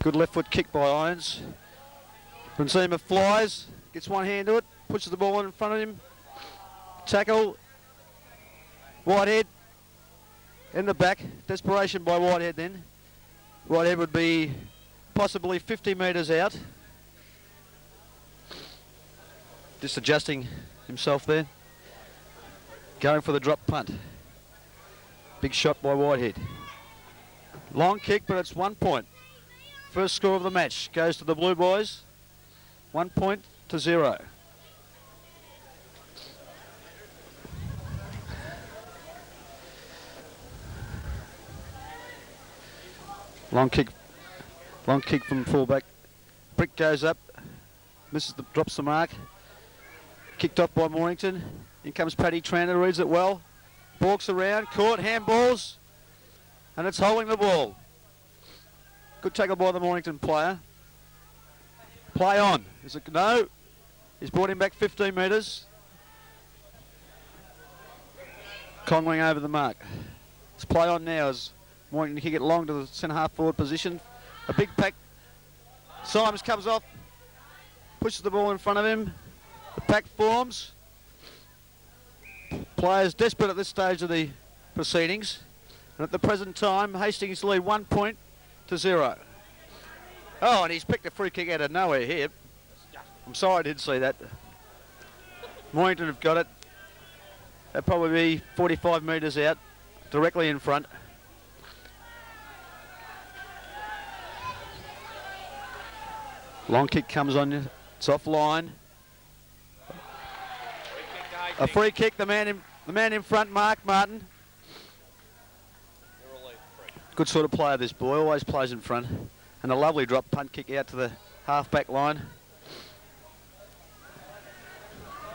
Good left foot kick by Irons. Benzema flies, gets one hand to it, pushes the ball in front of him. Tackle. Whitehead in the back. Desperation by Whitehead then. Whitehead would be possibly 50 metres out. Just adjusting himself there. Going for the drop punt. Big shot by Whitehead. Long kick, but it's 1 point. First score of the match goes to the Blue Boys. 1 point to 0. Long kick from fullback. Brick goes up, drops the mark. Kicked off by Mornington. In comes Paddy Tranter, reads it well. Balks around, caught, handballs, and it's holding the ball. Good tackle by the Mornington player. Play on. Is it no? He's brought him back 15 metres. Conwing over the mark. It's play on now as Mornington kick it long to the centre half forward position. A big pack. Symes comes off, pushes the ball in front of him. The pack forms. Players desperate at this stage of the proceedings. And at the present time, Hastings lead 1 point to 0. Oh, and he's picked a free kick out of nowhere here. I'm sorry I didn't see that. Mornington have got it. They'll probably be 45 metres out, directly in front. Long kick comes on, it's offline. A free kick, the man in front, Mark Martin. Good sort of player, this boy, always plays in front. And a lovely drop punt kick out to the half-back line.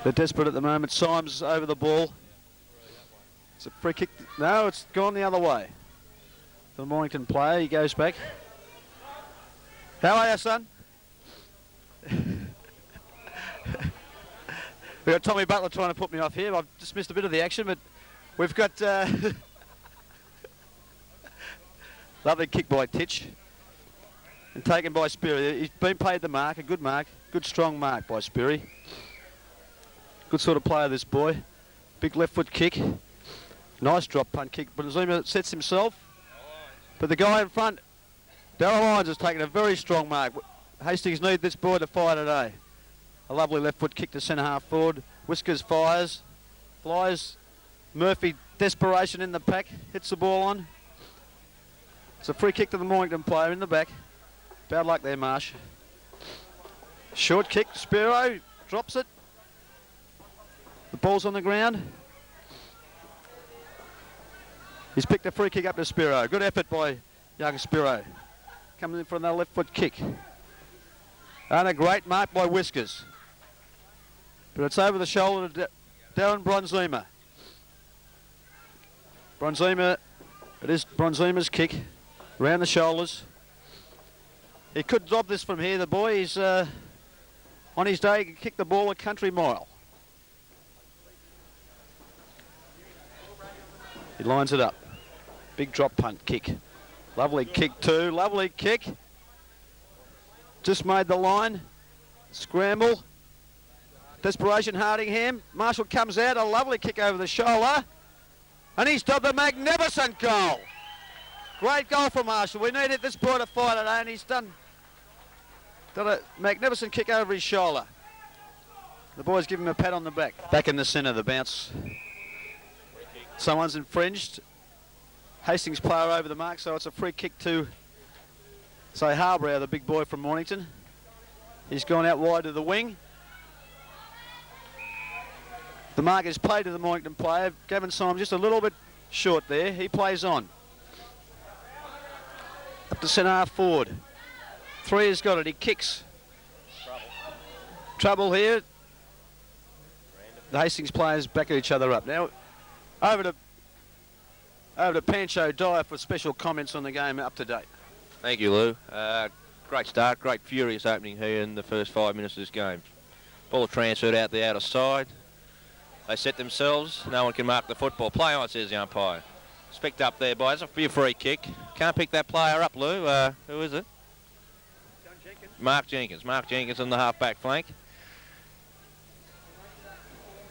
They're desperate at the moment. Symes over the ball. It's a free kick. No, it's gone the other way. The Mornington player, he goes back. How are you, son? We've got Tommy Butler trying to put me off here. I've just missed a bit of the action, but we've got lovely kick by Titch and taken by Speary. He's been paid the mark, a good strong mark by Speary. Good sort of player, this boy. Big left foot kick. Nice drop punt kick. But Zuma sets himself. But the guy in front, Darryl Lyons, has taken a very strong mark. Hastings need this boy to fire today. A lovely left foot kick to centre half forward. Whiskers fires. Flies. Murphy, desperation in the pack. Hits the ball on. It's a free kick to the Mornington player in the back. Bad luck there, Marsh. Short kick. Spiro drops it. The ball's on the ground. He's picked a free kick up to Spiro. Good effort by young Spiro. Comes in for another left foot kick. And a great mark by Whiskers. But it's over the shoulder to Darren Bronzema. It is Bronzema's kick. Around the shoulders. He could lob this from here. The boy is on his day, he can kick the ball a country mile. He lines it up. Big drop punt kick. Lovely kick too. Lovely kick. Just made the line. Scramble. Desperation Hardingham. Marshall comes out. A lovely kick over the shoulder. And he's done the magnificent goal. Great goal from Marshall. We needed this boy to fight today, and he's done a magnificent kick over his shoulder. The boys give him a pat on the back. Back in the centre, the bounce. Someone's infringed. Hastings player over the mark, so it's a free kick to, say, Harbrow, the big boy from Mornington. He's gone out wide to the wing. The mark is played to the Mornington player. Gavin Symes just a little bit short there. He plays on. Up to centre half forward. 3 has got it. He kicks. Trouble here. The Hastings players back at each other up. Now, over to Pancho Dyer for special comments on the game up to date. Thank you, Lou. Great start, great furious opening here in the first 5 minutes of this game. Ball transferred out the outer side. They set themselves. No one can mark the football. Play on, says the umpire. It's picked up there by a free kick. Can't pick that player up, Lou. Who is it? Mark Jenkins. Mark Jenkins on the half-back flank.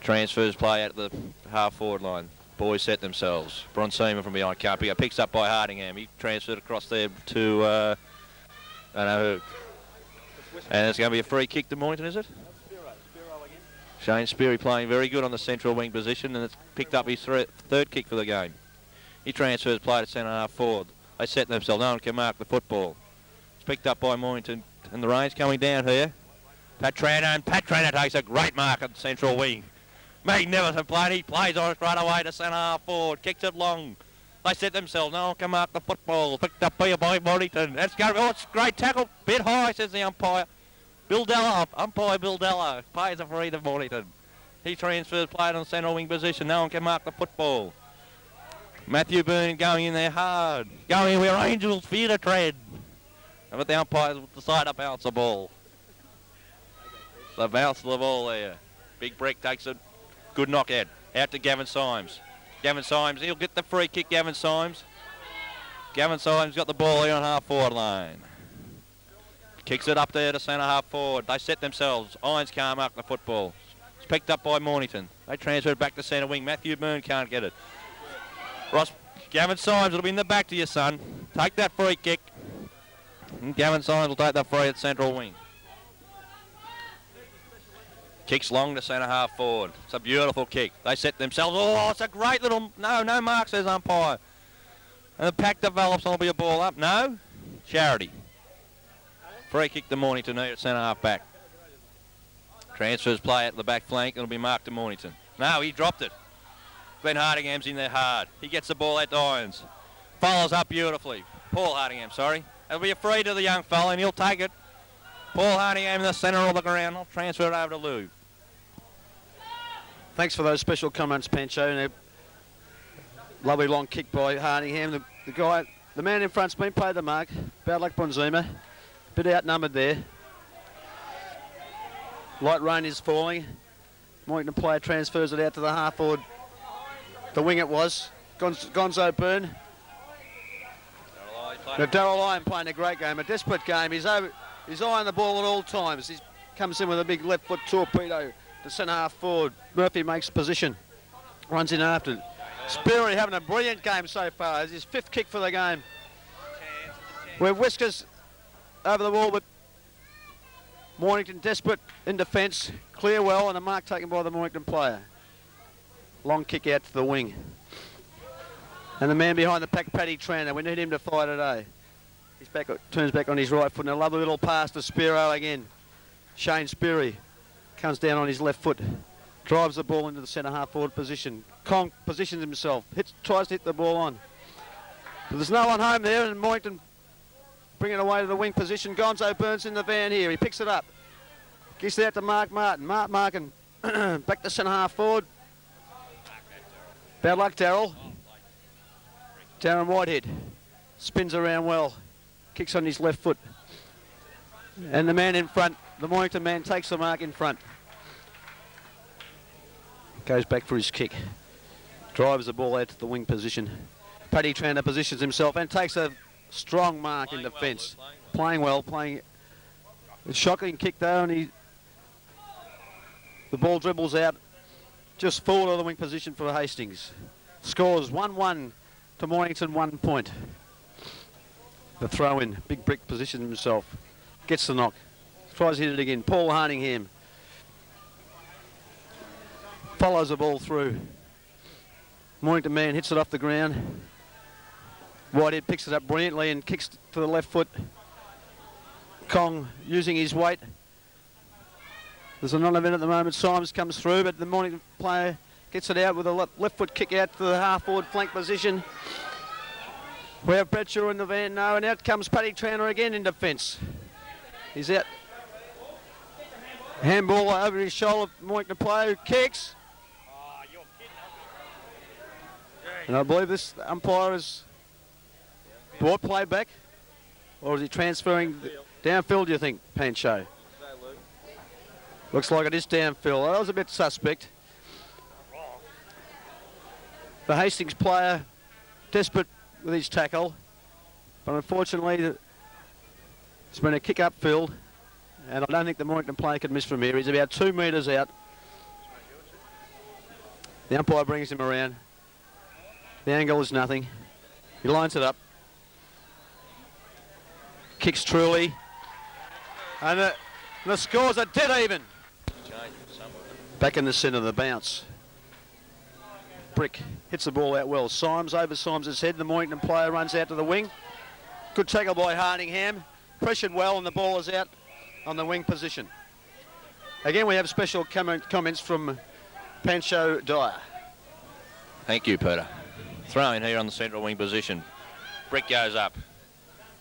Transfers play out the half-forward line. Boys set themselves. Bronsema from behind can't pick up. Picks up by Hardingham. He transferred across there to, I don't know who. And it's going to be a free kick to Mornington, is it? Shane Speary playing very good on the central wing position, and it's picked up his third kick for the game. He transfers play to centre half forward. They set themselves. No one can mark the football. It's picked up by Mornington, and the rain's coming down here. Patrano, and Patrano takes a great mark at the central wing. Magnificent play. He plays on it right away to centre half forward. Kicks it long. They set themselves. No one can mark the football. Picked up by Mornington. That's going. Oh, it's a great tackle. Bit high, says the umpire. Bill Della, umpire Bill Della, pays a free to Mornington. He transfers play on the centre wing position. No one can mark the football. Matthew Byrne going in there hard. Going in where Angels fear to tread. But the umpires decide to bounce the ball. So bounce the ball there. Big Breck takes a good knockout. Out to Gavin Symes. Gavin Symes, he'll get the free kick, Gavin Symes. Gavin Symes got the ball here on half-forward line. Kicks it up there to centre half forward. They set themselves. Irons can't mark the football. It's picked up by Mornington. They transfer it back to centre wing. Matthew Byrne can't get it. Ross, Gavin Symes will be in the back to your son. Take that free kick. And Gavin Symes will take that free at central wing. Kicks long to centre half forward. It's a beautiful kick. They set themselves. Oh, it's a great little... No mark, says umpire. And the pack develops and there'll be a ball up. No. Charity. Free kick to Mornington here at centre half back. Transfers play at the back flank. It'll be marked to Mornington. No, he dropped it. Ben Hardingham's in there hard. He gets the ball at Irons. Follows up beautifully. Paul Hardingham, sorry. It'll be a free to the young fella and he'll take it. Paul Hardingham in the centre of the ground. I'll transfer it over to Lou. Thanks for those special comments, Pancho. And a lovely long kick by Hardingham. The man in front's been paid the mark. Bad luck, Bronsema. Bit outnumbered there. Light rain is falling. Mornington player transfers it out to the half forward. The wing it was. Gonzo Byrne. Darryl Lyon playing a great game, a desperate game. He's eyeing the ball at all times. He comes in with a big left foot torpedo to centre half forward. Murphy makes position. Runs in after it. Speary having a brilliant game so far. It's his fifth kick for the game. Where Whiskers over the wall, but Mornington desperate in defence. Clear well and a mark taken by the Mornington player. Long kick out to the wing. And the man behind the pack, Paddy Tranter, we need him to fly today. He's back, turns back on his right foot and a lovely little pass to Spiro again. Shane Speary comes down on his left foot. Drives the ball into the centre half forward position. Kong positions himself. Tries to hit the ball on. But there's no one home there and Mornington bring it away to the wing position. Gonzo Byrne's in the van here. He picks it up. Gets it out to Mark Martin. Mark Martin back to centre half forward. Bad luck, Darryl. Darren Whitehead spins around well. Kicks on his left foot. And the man in front, the Mornington man, takes the mark in front. Goes back for his kick. Drives the ball out to the wing position. Paddy Tranter positions himself and takes a strong mark in defence. Playing well, playing a shocking kick though, and the ball dribbles out just forward of the wing position for Hastings. Scores 1-1 to Mornington, 1 point. The throw in, Big Brick positions himself, gets the knock, tries to hit it again. Paul Hardingham follows the ball through. Mornington man hits it off the ground. Whitehead picks it up brilliantly and kicks to the left foot. Kong using his weight. There's a non-event at the moment. Symes comes through, but the Mornington player gets it out with a left foot kick out to the half-forward flank position. We have Bradshaw in the van now, and out comes Paddy Tranter again in defence. He's out. Handball over his shoulder, Mornington player who kicks. And I believe this umpire has brought play back, or is he transferring downfield, do you think, Pancho? Looks like it is downfield. That was a bit suspect. The Hastings player desperate with his tackle, but unfortunately it's been a kick upfield. And I don't think the Mornington player could miss from here. He's about 2 metres out. The umpire brings him around. The angle is nothing. He lines it up. Kicks truly. And the scores are dead even. Back in the centre of the bounce. Brick hits the ball out well. Symes over Symes' head. The Mornington player runs out to the wing. Good tackle by Hardingham. Pressured well and the ball is out on the wing position. Again, we have special comments from Pancho Dyer. Thank you, Peter. Throw in here on the central wing position. Brick goes up.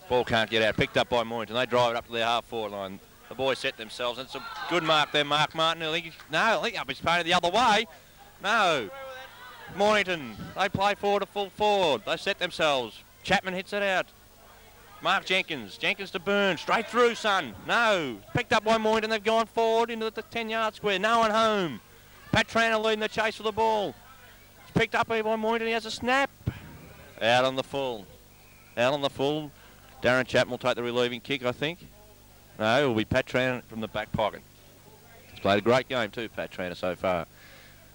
Ball can't get out. Picked up by Mornington. They drive it up to their half-forward line. The boys set themselves. It's a good mark there, Mark Martin. I think up his painted the other way. No. Mornington, they play forward to full forward. They set themselves. Chapman hits it out. Mark Jenkins to Burn. Straight through, son. No. Picked up by Mornington. They've gone forward into the 10-yard square. No one home. Pat Tranter leading the chase for the ball. It's picked up here by Mornington. He has a snap. Out on the full. Darren Chapman will take the relieving kick, I think. No, it will be Pat Tranter from the back pocket. He's played a great game too, Pat Tranter, so far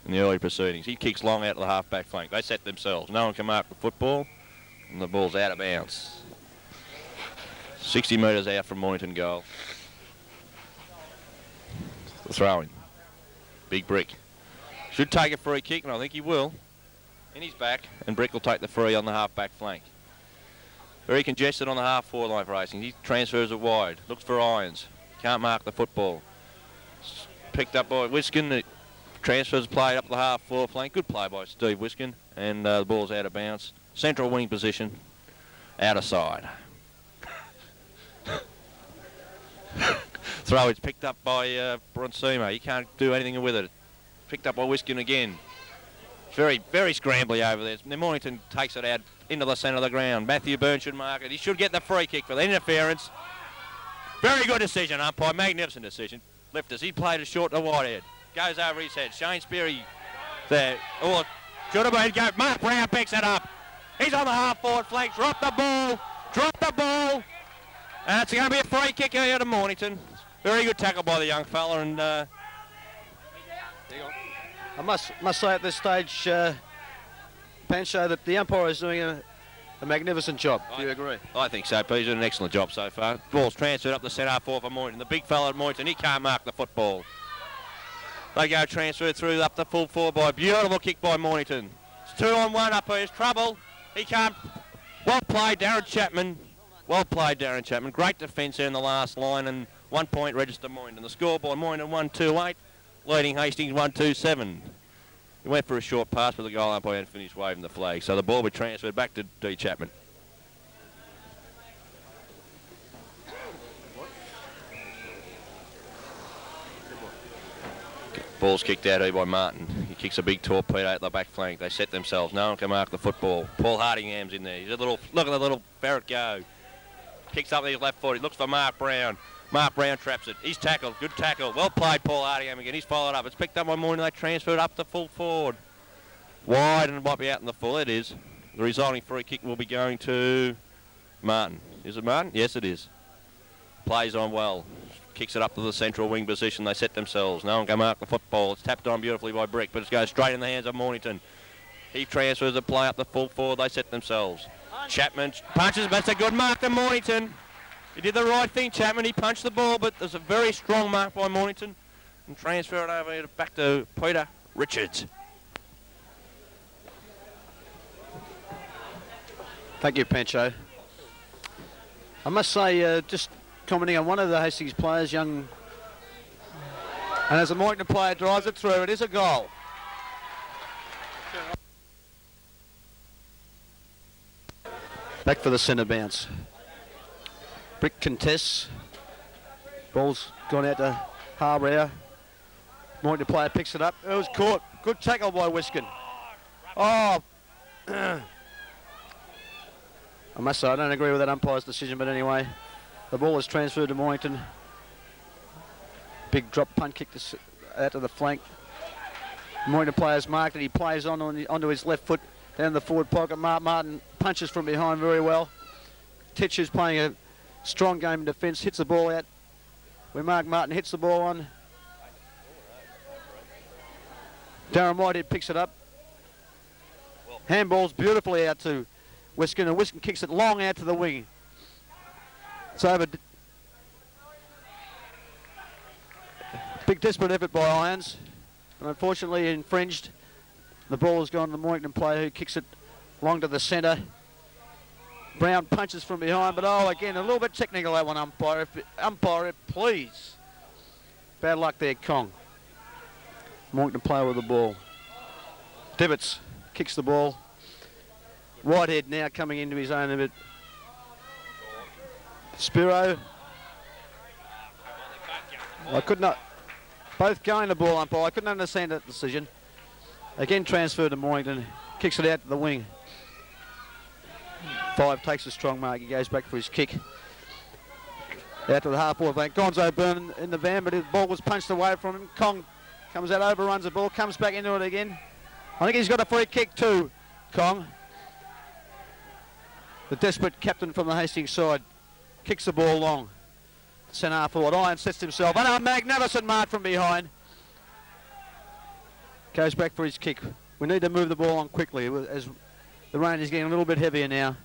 in the early proceedings. He kicks long out to the half-back flank. They set themselves. No one can mark the football, and the ball's out of bounds. 60 metres out from Mornington goal. The throw-in. Big Brick. Should take a free kick, and I think he will. In his back, and Brick will take the free on the half-back flank. Very congested on the half-forward line for Hastings. He transfers it wide. Looks for Irons. Can't mark the football. Picked up by Wiskin. The transfers played up the half-forward flank. Good play by Steve Wiskin. And the ball's out of bounds. Central wing position. Out of side. Throw is picked up by Bronsima. He can't do anything with it. Picked up by Wiskin again. Very, very scrambly over there. Mornington takes it out into the centre of the ground. Matthew Byrne should mark it. He should get the free kick for the interference. Very good decision, umpire. Magnificent decision. Lifters. He played it short to Whitehead. Goes over his head. Shane Speary there. Oh, should have been go. Mark Brown picks it up. He's on the half-forward flank. Drop the ball. And it's going to be a free kick here to Mornington. Very good tackle by the young fella. And I must say at this stage, Pancho, that the umpire is doing a magnificent job. Do you agree? I think so, Pete. He's doing an excellent job so far. Ball's transferred up the centre forward for Mornington. The big fella at Mornington, he can't mark the football. They go transfer through up the full forward by a beautiful kick by Mornington. It's 2-on-1 up here. Trouble. He can't. Well played, Darren Chapman. Great defence there in the last line, and 1 point register Mornington. The scoreboard, Mornington 1-2-8, leading Hastings 1-2-7. He went for a short pass, but the goal umpire and finished waving the flag. So the ball will be transferred back to D. Chapman. Ball's kicked out here by Martin. He kicks a big torpedo at the back flank. They set themselves. No one can mark the football. Paul Hardingham's in there. He's a little. Look at the little ferret go. Kicks up his left foot. He looks for Mark Brown. Mark Brown traps it. He's tackled. Good tackle. Well played, Paul Hardingham again. He's followed up. It's picked up by Morning. They transferred up to full forward. Wide, and it might be out in the full. It is. The resulting free kick will be going to Martin. Is it Martin? Yes, it is. Plays on well. Kicks it up to the central wing position. They set themselves. No one can mark the football. It's tapped on beautifully by Brick, but it goes straight in the hands of Mornington. He transfers the play up the full forward. They set themselves. Chapman punches, but it's a good mark to Mornington. He did the right thing, Chapman. He punched the ball, but there's a very strong mark by Mornington. And transfer it over here back to Peter Richards. Thank you, Pancho. I must say, just commenting on one of the Hastings players, young, and as a Mornington player drives it through, it is a goal. Back for the centre bounce. Brick contests. Ball's gone out to Harbour. Mornington player picks it up. It was caught. Good tackle by Wiskin. Oh. I must say, I don't agree with that umpire's decision, but anyway, the ball is transferred to Mornington. Big drop punt kick out to the flank. Mornington player's marked it. He plays onto his left foot down the forward pocket. Mark Martin punches from behind very well. Titch is playing a strong game in defence, hits the ball out where Mark Martin hits the ball on. Darren Whitehead picks it up. Handballs beautifully out to Wiskin, and Wiskin kicks it long out to the wing. It's over. Big desperate effort by Irons, but unfortunately infringed. The ball has gone to the Mornington player who kicks it long to the centre. Brown punches from behind, but oh, again, a little bit technical that one, umpire. Umpire, please. Bad luck there, Kong. Mornington player with the ball. Divots kicks the ball. Whitehead now coming into his own a bit. Spiro. I could not. Both going the ball, umpire. I couldn't understand that decision. Again, transferred to Mornington. Kicks it out to the wing. 5 takes a strong mark. He goes back for his kick. Out to the half-forward flank. Gonzo Byrne in the van, but his ball was punched away from him. Kong comes out, overruns the ball, comes back into it again. I think he's got a free kick too, Kong. The desperate captain from the Hastings side kicks the ball long. Centre half forward. Irons sets himself. And a magnificent mark from behind. Goes back for his kick. We need to move the ball on quickly as the rain is getting a little bit heavier now.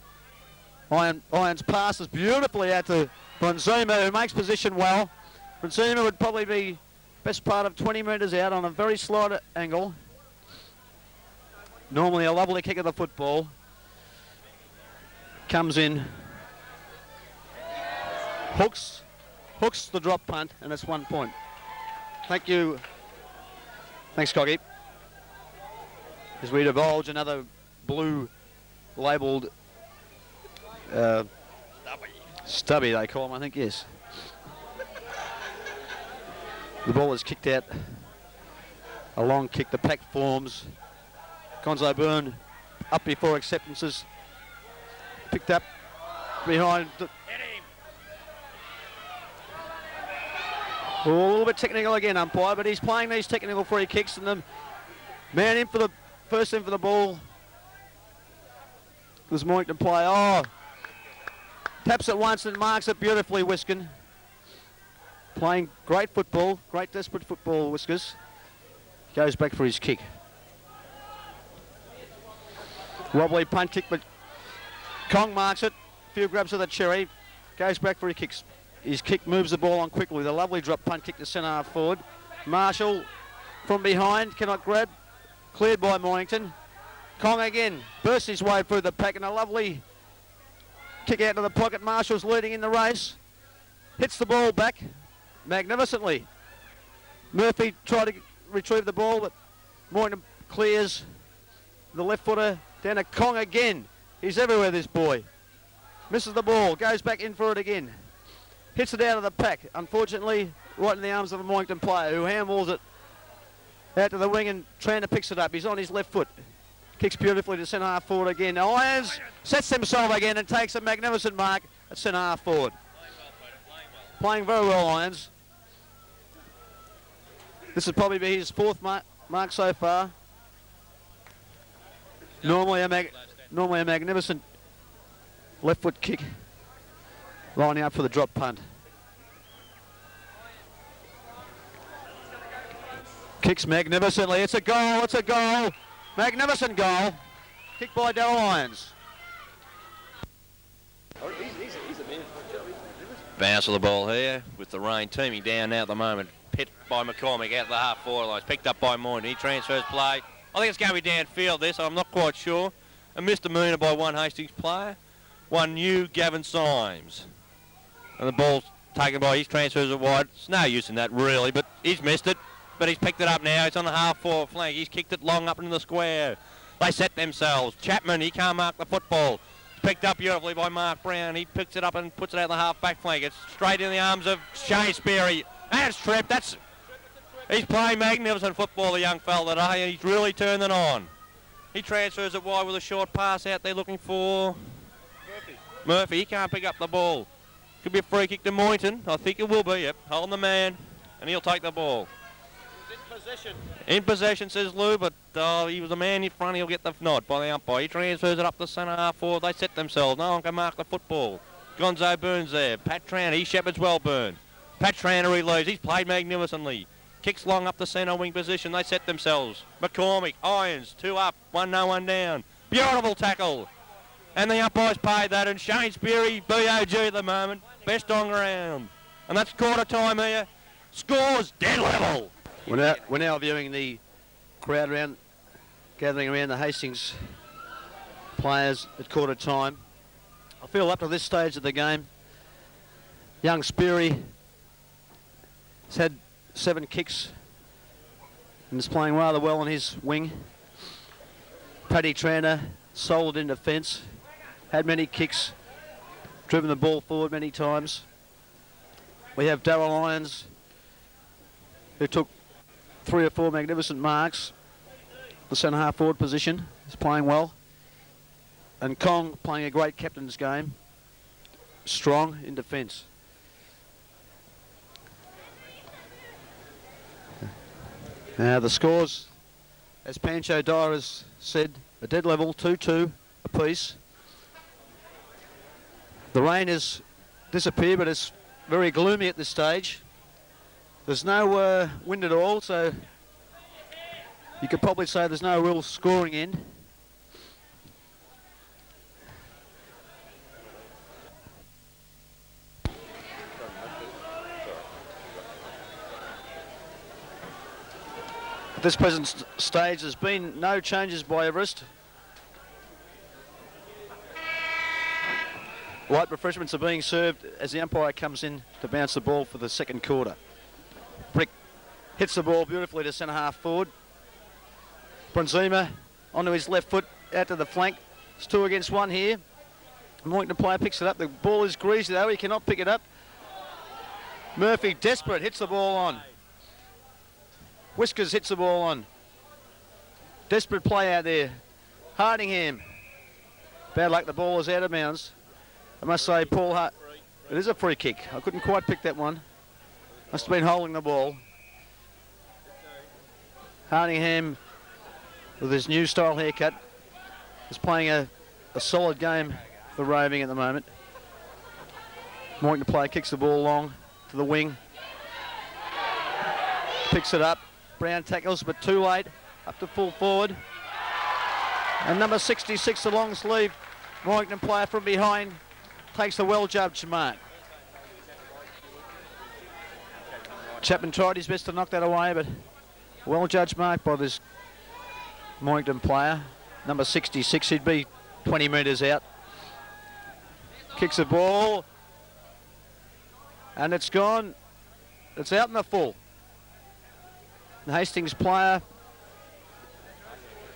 Irons passes beautifully out to Bronzuma, who makes position well. Bronzuma would probably be best part of 20 metres out on a very slight angle. Normally a lovely kick of the football. Comes in. Hooks the drop punt, and it's 1 point. Thank you. Thanks, Coggy. As we divulge another blue labelled stubby, they call him, I think, yes. The ball is kicked out. A long kick, the pack forms. Gonzo Byrne up before acceptances. Picked up behind. A little bit technical again, umpire, but he's playing these technical free kicks, and the man in for the first in for the ball was Mornington play. Oh, taps it once and marks it beautifully, Wiskin. Playing great football, great desperate football, Whiskers. Goes back for his kick. Wobbly punt kick, but Kong marks it. A few grabs of the cherry. Goes back for his kicks. His kick moves the ball on quickly. The lovely drop punt kick to centre half forward. Marshall from behind cannot grab. Cleared by Mornington. Kong again bursts his way through the pack, and a lovely kick out to the pocket. Marshall's leading in the race. Hits the ball back magnificently. Murphy tried to retrieve the ball, but Mornington clears the left footer down to Kong again. He's everywhere, this boy. Misses the ball, goes back in for it again. Hits it out of the pack, unfortunately, right in the arms of a Mornington player who handballs it out to the wing, and Tranter picks it up. He's on his left foot. Kicks beautifully to centre half forward again. Irons sets himself again and takes a magnificent mark at centre half forward. Playing very well, Irons. This will probably be his 4th mark so far. Normally a magnificent left foot kick. Lining up for the drop punt. Kicks magnificently. It's a goal. It's a goal. Magnificent goal. Kick by Darryl Irons. Bounce of the ball here with the rain teaming down now at the moment. Hit by McCormick out the half forward line. Picked up by Mornington. He transfers play. I think it's going to be downfield this. I'm not quite sure. A misdemeanor by one Hastings player. One new Gavin Symes. And the ball's taken by his transfers it wide. It's no use in that really, but he's missed it. But he's picked it up now. It's on the half-forward flank. He's kicked it long up into the square. They set themselves. Chapman, he can't mark the football. It's picked up beautifully by Mark Brown. He picks it up and puts it out the half-back flank. It's straight in the arms of Shane Speary. And it's tripped. He's playing magnificent football, the young fella today, and he's really turned it on. He transfers it wide with a short pass out there looking for Murphy. He can't pick up the ball. Could be a free kick to Mornington. I think it will be, yep. Holding the man, and he'll take the ball. In possession, says Lou, but he was the man in front. He'll get the nod by the umpire. He transfers it up the centre half forward. They set themselves. No one can mark the football. Gonzo Byrne's there. Pat Tran, he shepherds well, Byrne. Pat Tranter relieves. He's played magnificently. Kicks long up the centre wing position. They set themselves. McCormick, Irons, 2 up, 1 no, 1 down. Beautiful tackle. And the umpires paid that, and Shane Speary, BOG at the moment, best on ground. And that's quarter time here. Scores dead level. We're now viewing the crowd gathering around the Hastings players at quarter time. I feel up to this stage of the game, young Speary has had 7 kicks and is playing rather well on his wing. Paddy Tranter, solid in defence, had many kicks, driven the ball forward many times. We have Darryl Irons, who took 3 or 4 magnificent marks. The centre half forward position is playing well. And Kong playing a great captain's game, strong in defence. Now the scores, as Pancho Dyer has said, a dead level, 2-2 apiece. The rain has disappeared, but it's very gloomy at this stage. There's no wind at all, so you could probably say there's no real scoring end. At this present stage, there's been no changes by Everest. Light refreshments are being served as the umpire comes in to bounce the ball for the second quarter. Brick hits the ball beautifully to centre half forward. Bronzema onto his left foot, out to the flank. It's 2 against 1 here. Mornington player picks it up. The ball is greasy though, he cannot pick it up. Murphy, desperate, hits the ball on. Whiskers hits the ball on. Desperate play out there. Hardingham. Bad luck, the ball is out of bounds. I must say, Paul Hart, it is a free kick. I couldn't quite pick that one. Must have been holding the ball. Hardingham, with his new style haircut, is playing a solid game for Roving at the moment. Mornington player kicks the ball long to the wing. Picks it up. Brown tackles, but too late. Up to full forward. And number 66, the long sleeve Mornington player from behind, takes a well-judged mark. Chapman tried his best to knock that away, but well-judged mark by this Mornington player. Number 66, he'd be 20 metres out. Kicks the ball. And it's gone. It's out in the full. The Hastings player,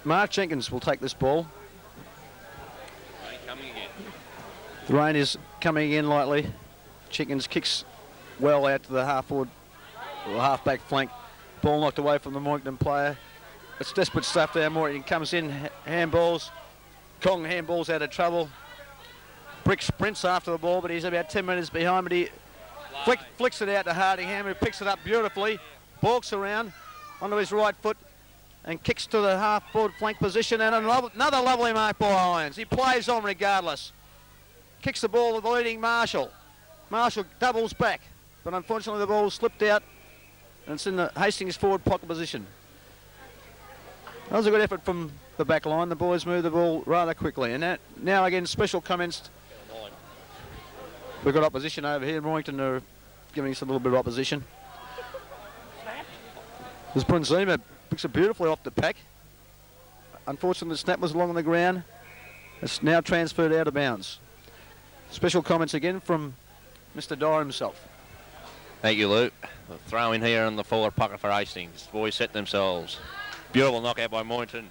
Mark Jenkins, will take this ball. The rain is coming again lightly. Jenkins kicks well out to the half forward, or half back flank. Ball knocked away from the Mornington player. It's desperate stuff there. Mornington comes in, handballs. Kong handballs out of trouble. Brick sprints after the ball, but he's about 10 metres behind, but he flicks it out to Hardingham, who picks it up beautifully, balks around onto his right foot and kicks to the half forward flank position, and another lovely mark by Irons. He plays on regardless. Kicks the ball to the leading Marshall. Marshall doubles back, but unfortunately the ball slipped out and it's in the Hastings forward pocket position. That was a good effort from the back line. The boys moved the ball rather quickly, and now again special comments. We've got opposition over here. Mornington are giving us a little bit of opposition. As Bronzema picks it beautifully off the pack. Unfortunately, the snap was along the ground. It's now transferred out of bounds. Special comments again from Mr. Dyer himself. Thank you, Luke. A throw in here in the forward pocket for Hastings. Boys set themselves. Beautiful knockout by Mornington.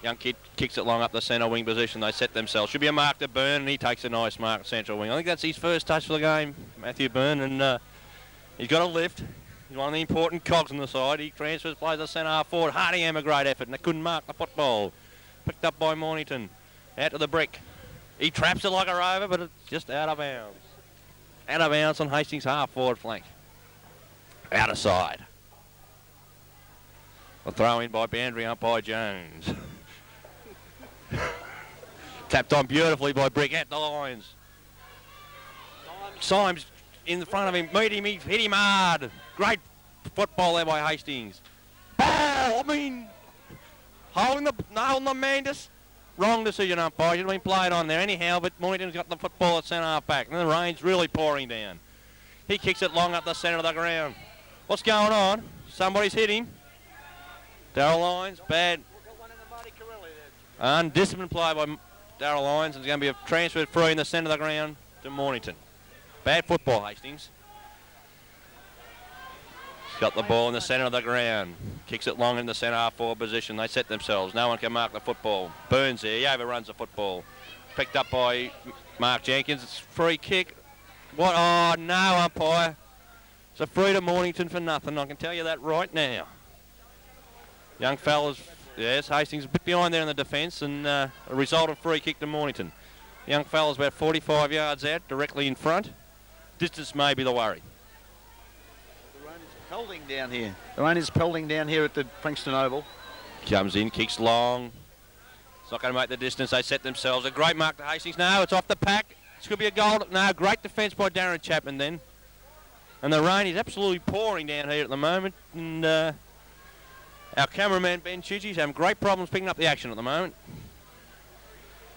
Young kid kicks it long up the centre wing position. They set themselves. Should be a mark to Byrne, and he takes a nice mark at central wing. I think that's his first touch for the game, Matthew Byrne, and he's got a lift. He's one of the important cogs on the side. He transfers, plays the centre half forward. Hardingham a great effort, and they couldn't mark the football. Picked up by Mornington. Out to the brick. He traps it like a rover, but it's just out of bounds. Out of bounds on Hastings' half forward flank. Out of side. A throw in by boundary umpire Jones. Tapped on beautifully by Brick at the lines. Symes in front of him. Meet him, he hit him hard. Great football there by Hastings. Ball, nailing the man, just wrong decision, umpire. Should have been played on there anyhow, but Mornington's got the football at centre half back, and the rain's really pouring down. He kicks it long up the centre of the ground. What's going on? Somebody's hit him. Darryl Lyons, bad. Undisciplined play by Darryl Lyons, and it's going to be transferred free in the centre of the ground to Mornington. Bad football, Hastings. Got the ball in the centre of the ground. Kicks it long in the centre half forward position. They set themselves. No one can mark the football. Burns there. He overruns the football. Picked up by Mark Jenkins. It's free kick. What? Oh, no, umpire. It's a free to Mornington for nothing. I can tell you that right now. Young fellas, yes, Hastings a bit behind there in the defence, and a result of free kick to Mornington. Young fella's about 45 yards out, directly in front. Distance may be the worry. Pelting down here. The rain is pelting down here at the Frankston Oval. Comes in, kicks long. It's not going to make the distance. They set themselves. A great mark to Hastings. No, it's off the pack. This could be a goal. No, great defence by Darren Chapman then. And the rain is absolutely pouring down here at the moment. And our cameraman Ben Chidgey's having great problems picking up the action at the moment.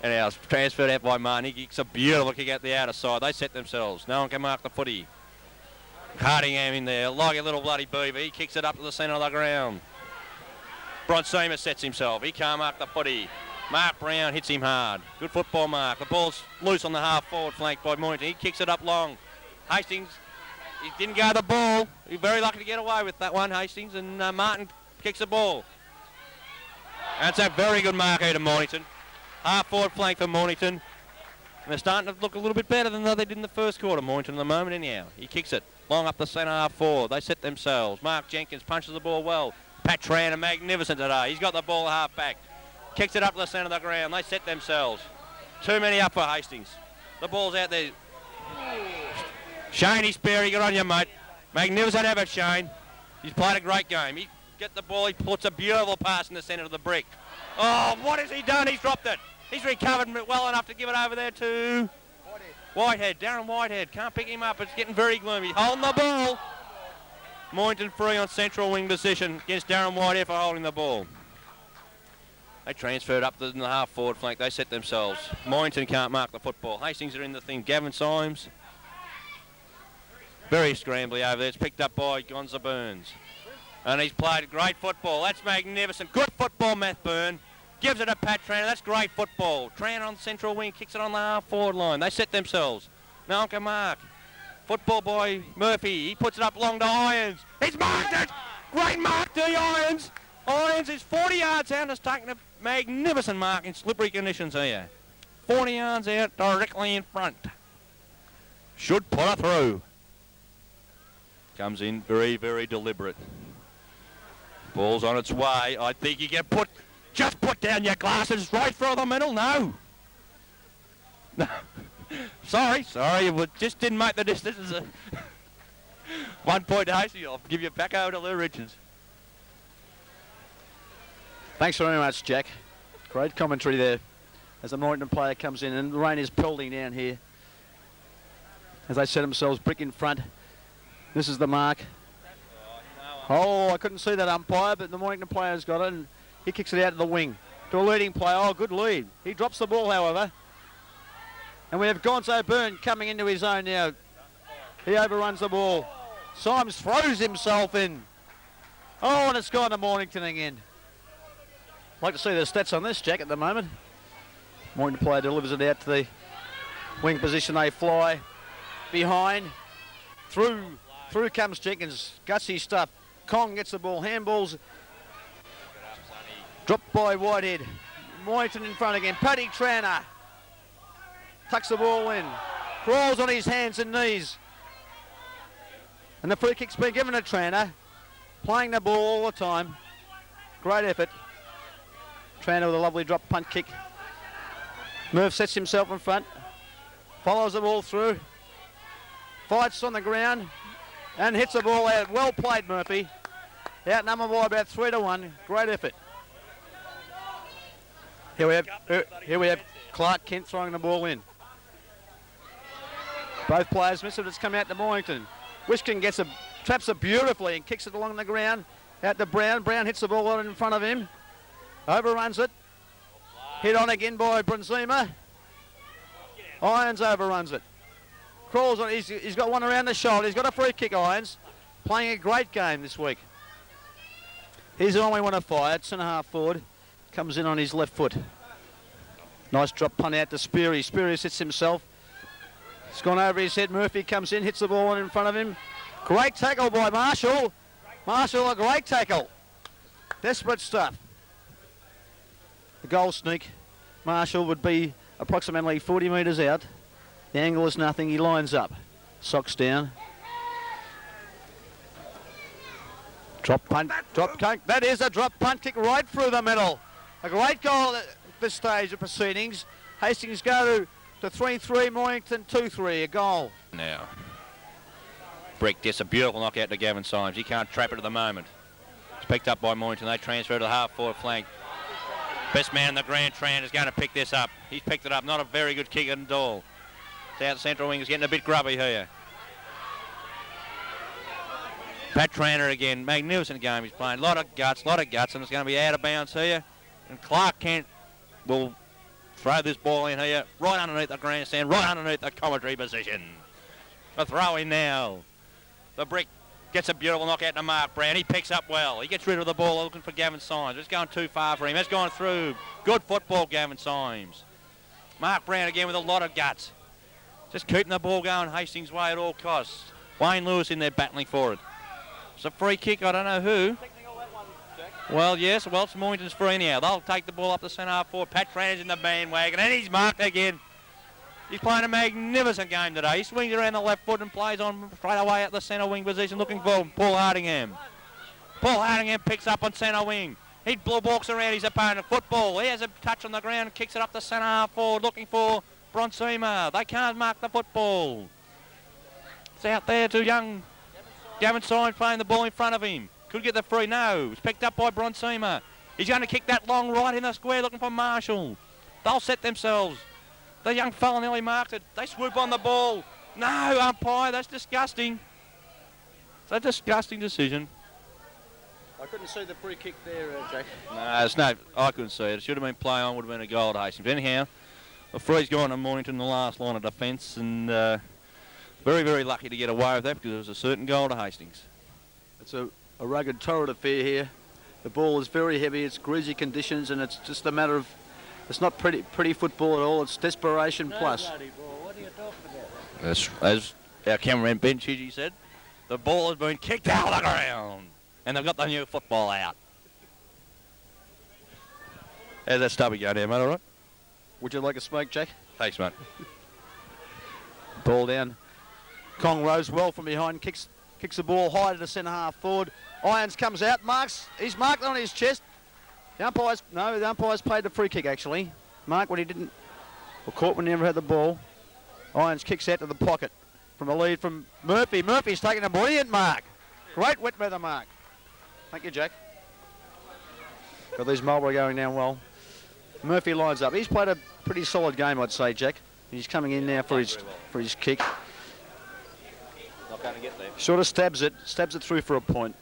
And now it's transferred out by Marnie. He kicks a beautiful kick out the outer side. They set themselves. No one can mark the footy. Hardingham in there, like a little bloody beaver. He kicks it up to the centre of the ground. Bronseema sets himself. He can't mark the footy. Mark Brown hits him hard. Good football mark. The ball's loose on the half-forward flank by Mornington. He kicks it up long. Hastings, he didn't go the ball. He's very lucky to get away with that one, Hastings. And Martin kicks the ball. That's a very good mark here to Mornington. Half-forward flank for Mornington. And they're starting to look a little bit better than they did in the first quarter, Mornington, at the moment, anyhow. He kicks it long up the centre half forward. They set themselves. Mark Jenkins punches the ball well. Pat Tran, magnificent today. He's got the ball half back. Kicks it up to the centre of the ground. They set themselves. Too many up for Hastings. The ball's out there. Shane Sperry, good on you, mate. Magnificent effort, Shane. He's played a great game. He gets the ball. He puts a beautiful pass in the centre of the brick. Oh, what has he done? He's dropped it. He's recovered well enough to give it over there to Whitehead. Darren Whitehead. Can't pick him up. It's getting very gloomy. Holding the ball. Mornington free on central wing position against Darren Whitehead for holding the ball. They transferred up to the half-forward flank. They set themselves. Mornington can't mark the football. Hastings are in the thing. Gavin Symes. Very scrambly over there. It's picked up by Gonza Burns. And he's played great football. That's magnificent. Good football, Matt Byrne. Gives it to Pat Tran. That's great football. Tran on central wing. Kicks it on the half-forward line. They set themselves. No one can mark. Football by Murphy. He puts it up long to Irons. He's marked it. Great mark to Irons. Irons is 40 yards out and has taken a magnificent mark in slippery conditions here. 40 yards out, directly in front. Should put her through. Comes in very, very deliberate. Ball's on its way. I think you can just put down your glasses right through the middle. No. No. Sorry. You just didn't make the distance. This is a 1 point to Hastings. I'll give you back over to Lou Richards. Thanks very much, Jack. Great commentary there as the Mornington player comes in, and the rain is pelting down here as they set themselves brick in front. This is the mark. Oh, I couldn't see that umpire, but the Mornington player's got it, and he kicks it out to the wing to a leading player. Oh, good lead. He drops the ball, however. And we have Gonzo Byrne coming into his own now. He overruns the ball. Symes throws himself in. Oh, and it's gone to Mornington again. I'd like to see the stats on this, Jack, at the moment. Mornington player delivers it out to the wing position. They fly behind. Through comes Jenkins. Gutsy stuff. Kong gets the ball. Handballs. Dropped by Whitehead. Mornington in front again. Paddy Tranter tucks the ball in. Crawls on his hands and knees. And the free kick's been given to Tranter. Playing the ball all the time. Great effort. Tranter with a lovely drop punt kick. Murph sets himself in front. Follows the ball through. Fights on the ground. And hits the ball out. Well played, Murphy. Outnumbered by about 3-1. Great effort. Here we have Clark Kent throwing the ball in. Both players miss it. It's come out to Mornington. Wishkin traps it beautifully and kicks it along the ground. Out to Brown. Brown hits the ball on in front of him. Overruns it. Hit on again by Brunzima. Irons overruns it. Crawls on. He's got one around the shoulder. He's got a free kick, Irons. Playing a great game this week. Here's the one we want to fire. Centre-half forward. Comes in on his left foot. Nice drop punt out to Speary. Speary sits himself. It's gone over his head. Murphy comes in, hits the ball on in front of him. Great tackle by Marshall. Marshall, a great tackle. Desperate stuff. The goal sneak. Marshall would be approximately 40 metres out. The angle is nothing. He lines up. Socks down. Drop punt. Drop punt. That is a drop punt kick right through the middle. A great goal at this stage of proceedings. Hastings go to 3-3. Mornington 2-3. A goal. Now. Brick gets a beautiful knockout to Gavin Symes. He can't trap it at the moment. It's picked up by Mornington. They transfer to the half-forward flank. Best man in the Grand Tran is going to pick this up. He's picked it up. Not a very good kick at all. South Central wing is getting a bit grubby here. Pat Tranter again. Magnificent game he's playing. A lot of guts, and it's going to be out of bounds here. And Clark Kent will throw this ball in here, right underneath the grandstand, right underneath the commentary position. A throw in now. The Brick gets a beautiful knockout to Mark Brown. He picks up well. He gets rid of the ball looking for Gavin Symes. It's going too far for him. It's gone through. Good football, Gavin Symes. Mark Brown again with a lot of guts. Just keeping the ball going Hastings' way at all costs. Wayne Lewis in there battling for it. It's a free kick. I don't know who. Well, yes. Well, it's Mornington's free now. They'll take the ball up the centre half forward. Pat Tranter's in the bandwagon, and he's marked again. He's playing a magnificent game today. He swings around the left foot and plays on straight away at the centre wing position looking for Paul Hardingham. Paul Hardingham picks up on centre wing. He walks around his opponent. Football. He has a touch on the ground and kicks it up the centre half forward looking for Bronsema. They can't mark the football. It's out there to young Gavin Symes playing the ball in front of him. Could get the free. No. It's picked up by Bronsema. He's going to kick that long right in the square looking for Marshall. They'll set themselves. The young fella nearly marked it. They swoop on the ball. No, umpire, that's disgusting. It's a disgusting decision. I couldn't see the free kick there, Jack. No, it's no, I couldn't see it. It should have been play on, would have been a goal to Hastings. Anyhow, the free's gone to Mornington in the last line of defence, and very, very lucky to get away with that because it was a certain goal to Hastings. It's a rugged, torrid affair here. The ball is very heavy. It's greasy conditions, and it's just a matter of. It's not pretty football at all. It's desperation plus. What are you talking about? As our cameraman Ben Chidgey said, the ball has been kicked out of the ground, and they've got the new football out. How's that stubby going there, mate? All right? Would you like a smoke, Jack? Thanks, mate. Ball down. Kong rose well from behind, kicks the ball high to the centre half forward. Irons comes out, he's marked on his chest. The umpires played the free kick actually. Mark when he didn't, or caught when he never had the ball. Irons kicks out to the pocket from a lead from Murphy. Murphy's taking a brilliant mark. Great wet weather mark. Thank you, Jack. Got these Marlborough going down well. Murphy lines up. He's played a pretty solid game, I'd say, Jack. He's coming in now for his kick. Not going to get there. Sort of stabs it through for a point.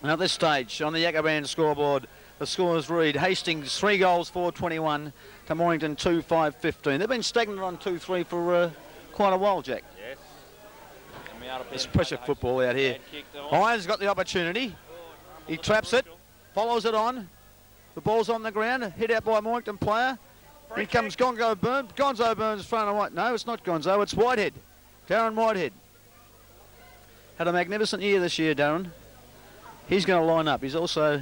And at this stage, on the Yackaban scoreboard, the scores read Hastings 3 goals 4-21 to Mornington 2-5-15. They've been stagnant on 2-3 for quite a while, Jack. Yes. It's pressure football out here. Irons got the opportunity. He traps it, follows it on. The ball's on the ground, hit out by a Mornington player. Here comes Gonzo Burns. Gonzo Burns front of white. No, it's not Gonzo, it's Whitehead. Darren Whitehead. Had a magnificent year this year, Darren. He's going to line up. He's also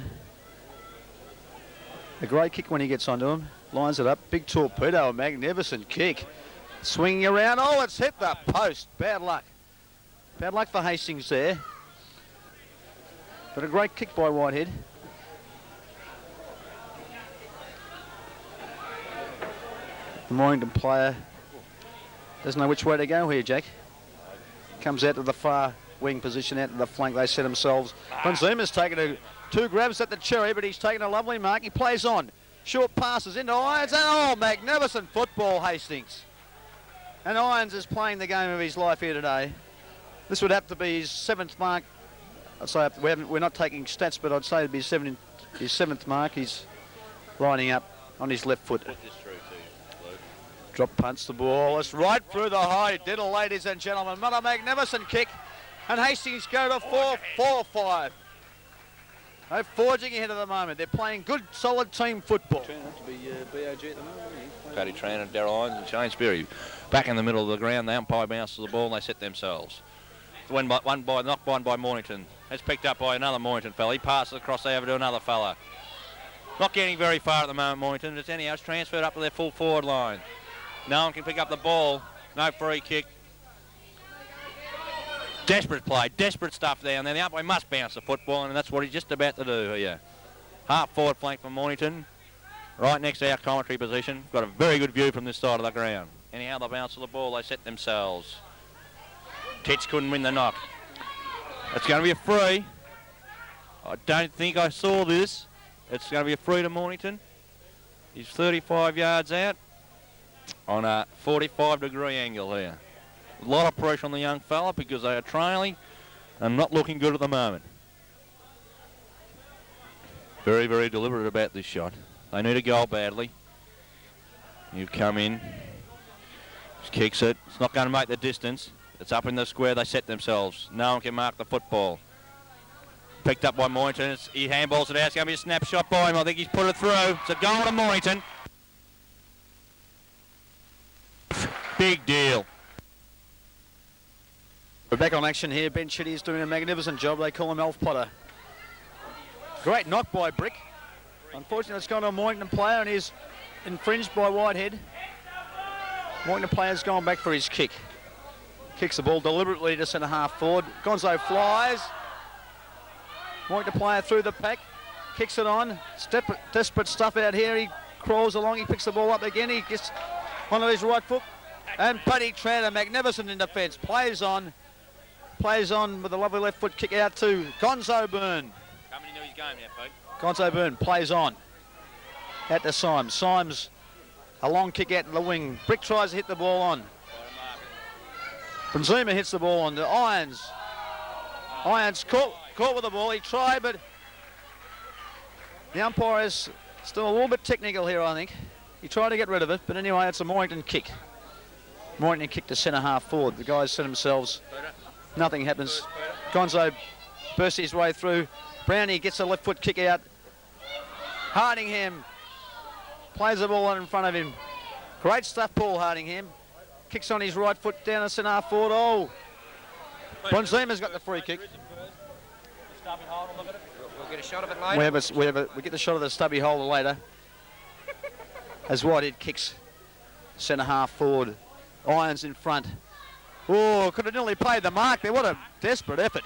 a great kick when he gets onto him. Lines it up. Big torpedo, a magnificent kick. Swinging around. Oh, it's hit the post. Bad luck. Bad luck for Hastings there. But a great kick by Whitehead. The Mornington player doesn't know which way to go here, Jack. Comes out to the far wing position, out to the flank. They set themselves. Bonzima's taken two grabs at the cherry, but he's taken a lovely mark. He plays on. Short passes into Irons, and oh, magnificent football, Hastings. And Irons is playing the game of his life here today. This would have to be his 7th mark. I'd say we're not taking stats, but I'd say it'd be his 7th mark. He's lining up on his left foot. Put this through to you, Luke. Drop punch the ball. It's right through the high diddle, ladies and gentlemen. What a magnificent kick. And Hastings go to 4-5. They're forging ahead at the moment. They're playing good, solid team football. Paddy Tran, Darryl Irons and Shane Speary back in the middle of the ground. The umpire bounces the ball and they set themselves. Knocked one by Mornington. It's picked up by another Mornington fella. He passes across over to another fella. Not getting very far at the moment, Mornington. It's anyhow, it's transferred up to their full forward line. No one can pick up the ball. No free kick. Desperate play, desperate stuff down there. The umpire must bounce the football, and that's what he's just about to do here. Half forward flank from Mornington, right next to our commentary position. Got a very good view from this side of the ground. Anyhow, they bounce the ball, they set themselves. Titch couldn't win the knock. It's going to be a free. I don't think I saw this. It's going to be a free to Mornington. He's 35 yards out on a 45-degree angle here. A lot of pressure on the young fella because they are trailing and not looking good at the moment. Very, very deliberate about this shot. They need a goal badly. You come in, just kicks it. It's not going to make the distance. It's up in the square. They set themselves. No one can mark the football. Picked up by Mornington. He handballs it out. It's going to be a snapshot by him. I think he's put it through. It's a goal to Mornington. Big deal. We're back on action here. Ben Chitty's doing a magnificent job. They call him Elf Potter. Great knock by Brick. Unfortunately, it's gone to a Mornington player and he's infringed by Whitehead. Mornington player's gone back for his kick. Kicks the ball deliberately to centre half forward. Gonzo flies. Mornington player through the pack. Kicks it on. Desperate stuff out here. He crawls along. He picks the ball up again. He gets one of his right foot. And Paddy Trout, magnificent in defence. Plays on with a lovely left foot kick out to Gonzo Byrne. Coming into his game now, Pete. Gonzo Byrne plays on. Out to Symes. Symes, a long kick out to the wing. Brick tries to hit the ball on. Benzema hits the ball on to Irons. Irons caught with the ball. He tried, but the umpire is still a little bit technical here, I think. He tried to get rid of it, but anyway, it's a Mornington kick. Mornington kick to centre half forward. The guys set themselves. Nothing happens. Gonzo bursts his way through. Brownie gets a left foot kick out. Hardingham plays the ball on in front of him. Great stuff, Paul Hardingham. Kicks on his right foot down the centre half forward. Oh, Bronzima's got the free kick. We'll get a shot of it later. We get the shot of the stubby holder later. As Whitehead kicks centre half forward. Irons in front. Oh, could have nearly played the mark there. What a desperate effort.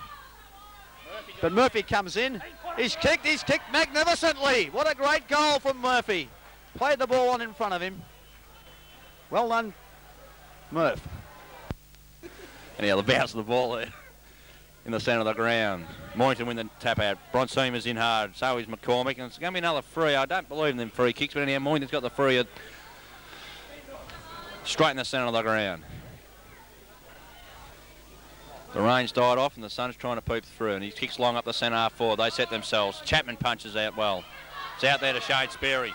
But Murphy comes in. He's kicked magnificently. What a great goal from Murphy. Played the ball on in front of him. Well done, Murph. Anyhow, the bounce of the ball there in the centre of the ground. Mornington win the tap out. Bronzima's in hard. So is McCormick. And it's going to be another free. I don't believe in them free kicks, but anyhow, Mornington's got the free straight in the centre of the ground. The rain's died off and the sun's trying to peep through, and he kicks long up the centre half forward. They set themselves. Chapman punches out well. It's out there to Shane Speary.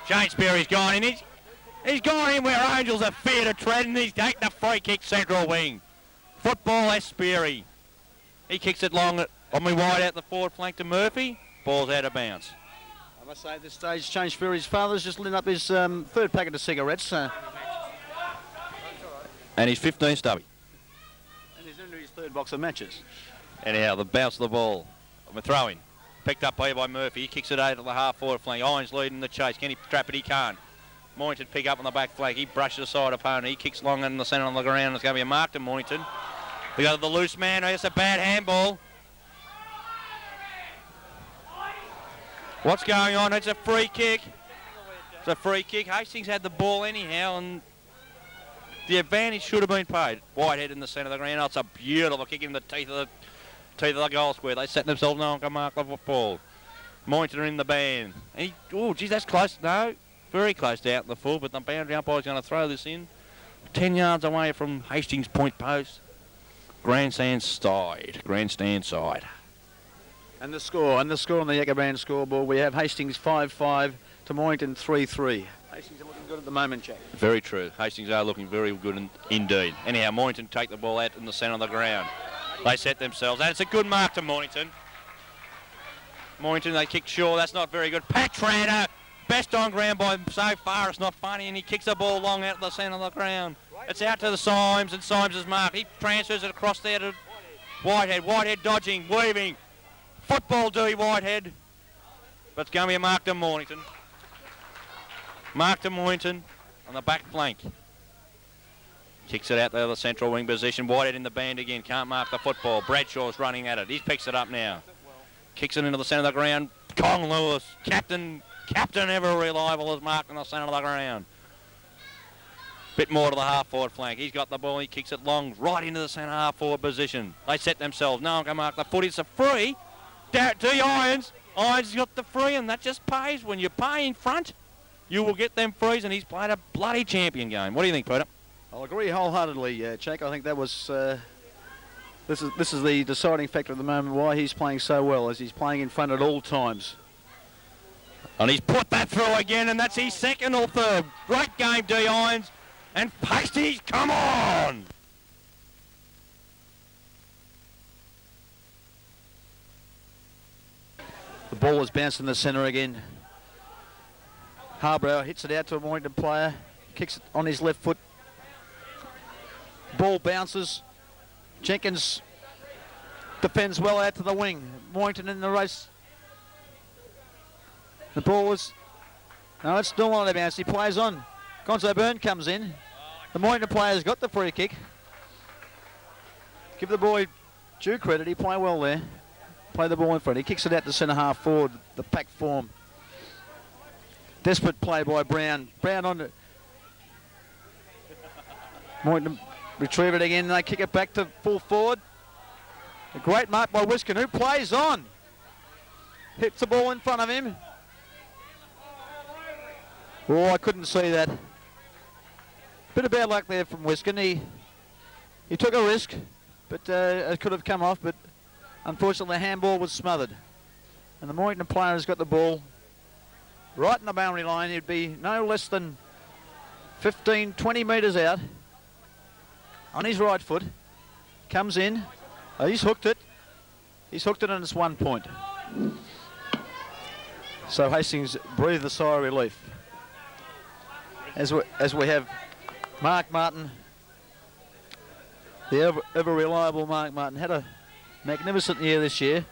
Shane Speary's gone in. He's gone in where Angels are fear to tread, and he's taken the free kick central wing. Football S. Speary. He kicks it long on me wide out the forward flank to Murphy. Ball's out of bounds. I must say at this stage, Shane Speary's father's just lit up his third packet of cigarettes. And he's 15 stubby. And he's into his third box of matches. Anyhow, the bounce of the ball. A throw-in. Picked up here by Murphy. He kicks it out to the half-forward flank. Irons leading the chase. Can he trap it? He can't. Mornington pick up on the back flank. He brushes aside opponent. He kicks long in the centre on the ground. It's going to be a mark to Mornington. We go to the loose man. It's a bad handball. What's going on? It's a free kick. It's a free kick. Hastings had the ball anyhow, and the advantage should have been paid. Whitehead in the centre of the ground. Oh, it's a beautiful kick in the teeth of the goal square. They set themselves. No one can mark the football. Mornington in the band. And oh, geez, that's close. No, very close to out in the full, but the boundary umpire's going to throw this in. 10 yards away from Hastings point post. Grandstand side. And the score on the Yackabrand scoreboard, we have Hastings 5-5 to Mornington 3-3. Hastings are looking good at the moment, Jack. Very true. Hastings are looking very good indeed. Anyhow, Mornington take the ball out in the centre of the ground. They set themselves, and it's a good mark to Mornington. Mornington, they kick short. That's not very good. Patrana, best on ground by so far. It's not funny, and he kicks the ball long out of the centre of the ground. It's out to the Symes, and Symes is marked. He transfers it across there to Whitehead. Whitehead dodging, weaving. Football Dewey Whitehead. But it's going to be a mark to Mornington. Mark to Mornington on the back flank. Kicks it out there, the central wing position. Whitehead in the band again. Can't mark the football. Bradshaw's running at it. He picks it up now. Kicks it into the centre of the ground. Kong Lewis, captain ever reliable, is marked in the centre of the ground. Bit more to the half-forward flank. He's got the ball. He kicks it long right into the centre half-forward position. They set themselves. No one can mark the foot. It's a free. To Irons. Irons got the free, and that just pays. When you pay in front, you will get them frees, and he's played a bloody champion game. What do you think, Peter? I'll agree wholeheartedly, Chuck. I think that was this is the deciding factor at the moment why he's playing so well, as he's playing in front at all times. And he's put that through again, and that's his second or third. Great game, D. Irons. And Hastings, come on! The ball has bounced in the centre again. Harbrow hits it out to a Mornington player. Kicks it on his left foot. Ball bounces. Jenkins defends well out to the wing. Mornington in the race. The ball is... No, it's still on the bounce. He plays on. Gonzo Byrne comes in. The Mornington player's got the free kick. Give the boy due credit. He played well there. Play the ball in front. He kicks it out to centre half forward. The pack form. Desperate play by Brown. Brown on the... Mornington retrieve it again. They kick it back to full forward. A great mark by Wiskin, who plays on. Hits the ball in front of him. Oh, I couldn't see that. Bit of bad luck there from Wiskin. He took a risk, but it could have come off, but unfortunately the handball was smothered. And the Mornington player has got the ball right in the boundary line. He'd be no less than 15, 20 metres out on his right foot. Comes in. Oh, he's hooked it. He's hooked it, and it's 1 point. So Hastings breathed a sigh of relief. As we have Mark Martin, the ever reliable Mark Martin, had a magnificent year this year.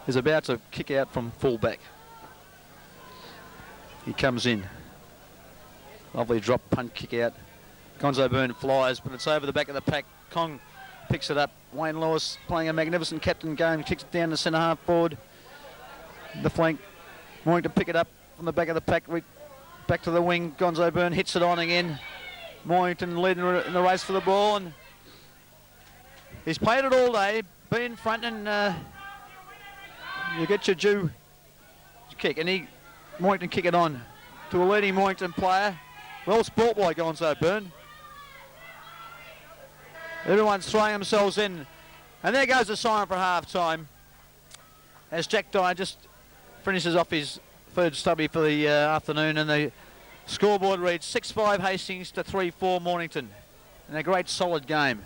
Is about to kick out from full back. He comes in. Lovely drop punt kick out. Gonzo Byrne flies, but it's over the back of the pack. Kong picks it up. Wayne Lewis playing a magnificent captain game. Kicks it down the centre half forward. The flank. Mornington pick it up from the back of the pack. Back to the wing. Gonzo Byrne hits it on again. Mornington leading in the race for the ball, and he's played it all day. Be in front, and you get your due kick. And Mornington kick it on to a leading Mornington player. Well sport by Gonzo Byrne. Everyone's throwing themselves in. And there goes the siren for half-time, as Jack Dyer just finishes off his third stubby for the afternoon, and the scoreboard reads 6-5 Hastings to 3-4 Mornington. And a great solid game.